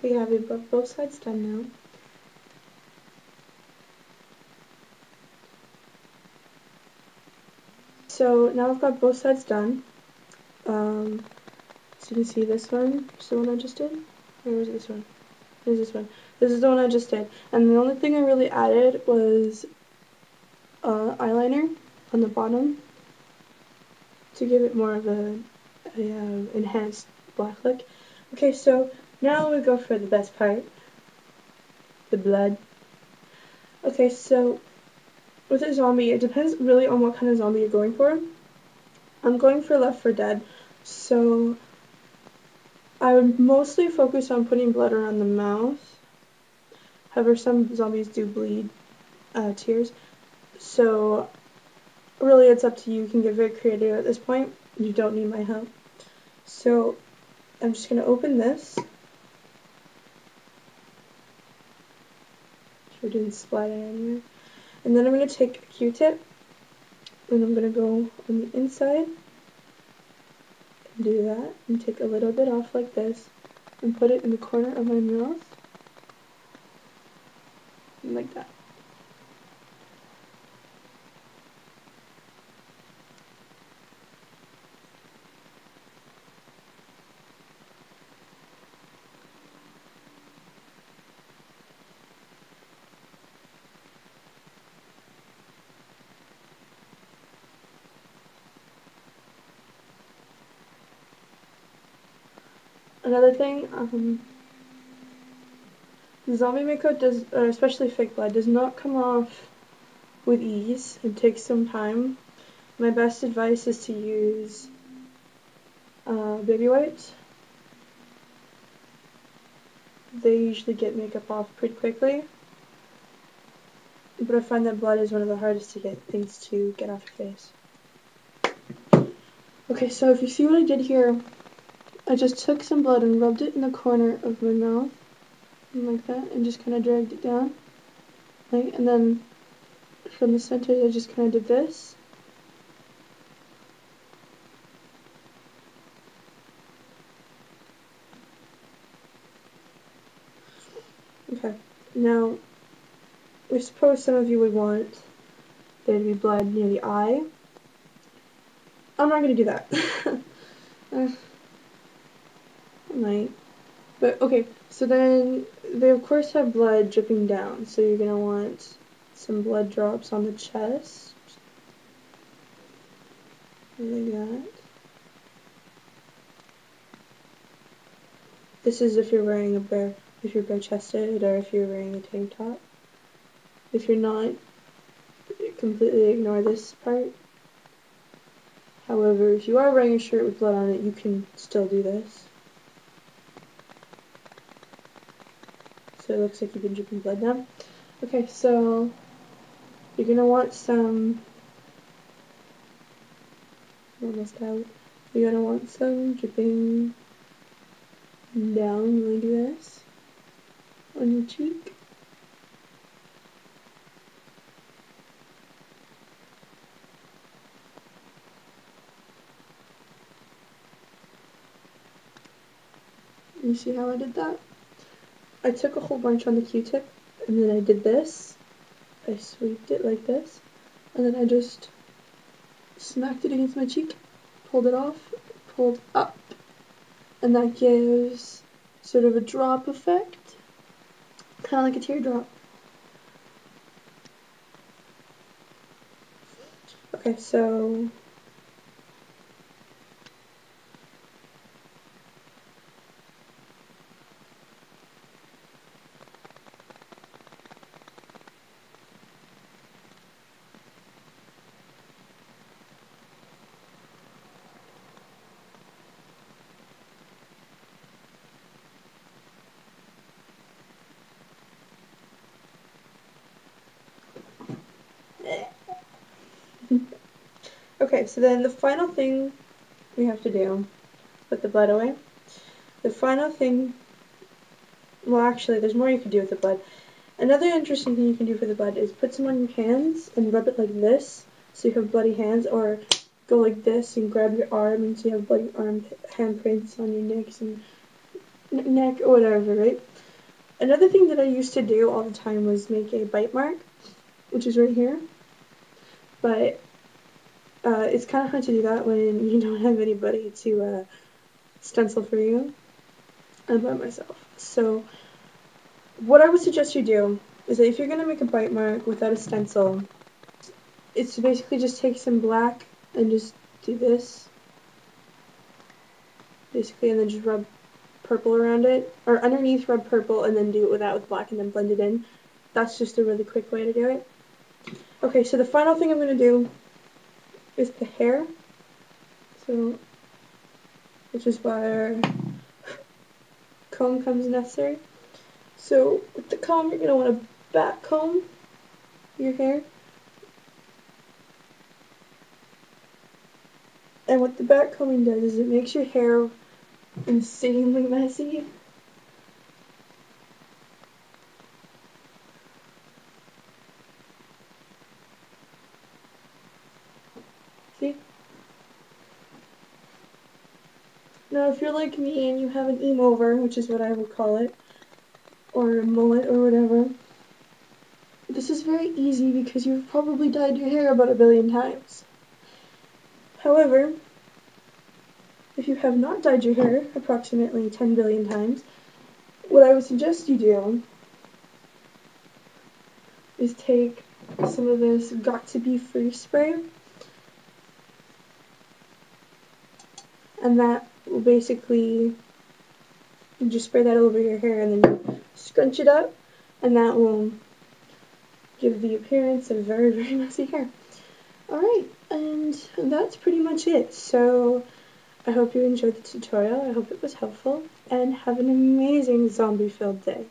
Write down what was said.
we've got both sides done now. So now I've got both sides done. So you can see this one is the one I just did. Or was it this one? There's this one. This is the one I just did. And the only thing I really added was eyeliner on the bottom to give it more of a enhanced black look. Okay, so now we go for the best part, the blood. Okay, so with a zombie, it depends really on what kind of zombie you're going for. I'm going for Left 4 Dead, so I would mostly focus on putting blood around the mouth. However, some zombies do bleed tears, so really it's up to you. You can get very creative at this point. You don't need my help. So I'm just going to open this. We're doing splatter anyway. And then I'm going to take a Q-tip and I'm going to go on the inside and do that and take a little bit off like this and put it in the corner of my mouth like that. Another thing, zombie makeup does, especially fake blood, does not come off with ease. It takes some time. My best advice is to use baby wipes. They usually get makeup off pretty quickly. But I find that blood is one of the hardest to get things to get off your face. Okay, so if you see what I did here, I just took some blood and rubbed it in the corner of my mouth, like that, and just kind of dragged it down. And then from the center, I just kind of did this. Okay, now, I suppose some of you would want there to be blood near the eye. I'm not going to do that. I might. But, okay, so then they of course have blood dripping down, so you're going to want some blood drops on the chest. Like that. This is if you're wearing if you're bare-chested or if you're wearing a tank top. If you're not, completely ignore this part. However, if you are wearing a shirt with blood on it, you can still do this. So it looks like you've been dripping blood now. Okay, so you're gonna want some, almost out, you're gonna want some dripping down like this on your cheek. You see how I did that? I took a whole bunch on the Q-tip, and then I did this. I sweeped it like this, and then I just smacked it against my cheek, pulled it off, pulled up, and that gives sort of a drop effect, kind of like a teardrop. Okay, so okay, so then the final thing we have to do, put the blood away. The final thing, well actually there's more you can do with the blood. Another interesting thing you can do for the blood is put some on your hands and rub it like this so you have bloody hands, or go like this and grab your arm and so you have bloody handprints on your necks and neck or whatever, right? Another thing that I used to do all the time was make a bite mark, which is right here. But it's kind of hard to do that when you don't have anybody to stencil for you. I'm by myself. So what I would suggest you do is that if you're going to make a bite mark without a stencil, it's to basically just take some black and just do this. Basically, and then just rub purple around it. Or underneath, rub purple, and then do it with black and then blend it in. That's just a really quick way to do it. Okay, so the final thing I'm going to do is the hair. So, which is why our comb comes necessary. So, with the comb, you're going to want to back comb your hair. And what the back combing does is it makes your hair insanely messy. See? Now, if you're like me and you have an emo-over, which is what I would call it, or a mullet or whatever, this is very easy because you've probably dyed your hair about 1 billion times. However, if you have not dyed your hair approximately 10 billion times, what I would suggest you do is take some of this Got2b Free spray, and that will basically, you just spray that over your hair and then you scrunch it up, and that will give the appearance of very, very messy hair. Alright, and that's pretty much it. So I hope you enjoyed the tutorial, I hope it was helpful, and have an amazing zombie-filled day.